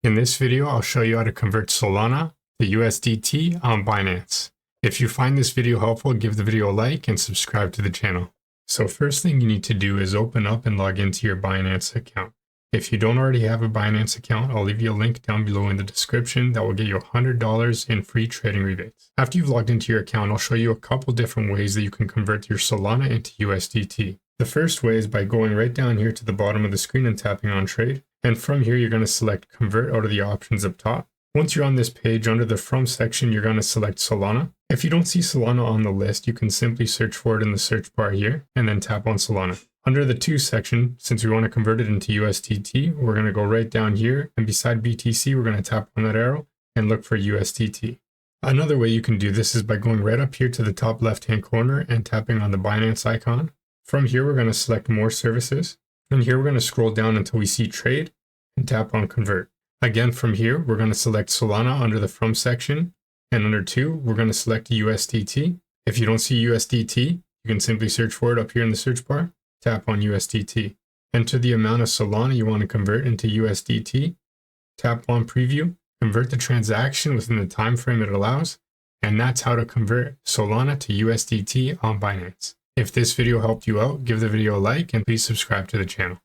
In this video, I'll show you how to convert Solana to USDT on Binance. If you find this video helpful, give the video a like and subscribe to the channel. So first thing you need to do is open up and log into your Binance account. If you don't already have a Binance account, I'll leave you a link down below in the description that will get you $100 in free trading rebates. After you've logged into your account, I'll show you a couple different ways that you can convert your Solana into USDT. The first way is by going right down here to the bottom of the screen and tapping on trade. And from here, you're going to select convert out of the options up top. Once you're on this page, under the from section, you're going to select Solana. If you don't see Solana on the list, you can simply search for it in the search bar here and then tap on Solana. Under the to section, since we want to convert it into USDT, we're going to go right down here, and beside BTC, we're going to tap on that arrow and look for USDT. Another way you can do this is by going right up here to the top left-hand corner and tapping on the Binance icon. From here, we're going to select more services. And here we're going to scroll down until we see trade and tap on convert. Again, from here, we're going to select Solana under the from section. And under to, we're going to select USDT. If you don't see USDT, you can simply search for it up here in the search bar. Tap on USDT. Enter the amount of Solana you want to convert into USDT. Tap on preview. Convert the transaction within the time frame it allows. And that's how to convert Solana to USDT on Binance. If this video helped you out, give the video a like and please subscribe to the channel.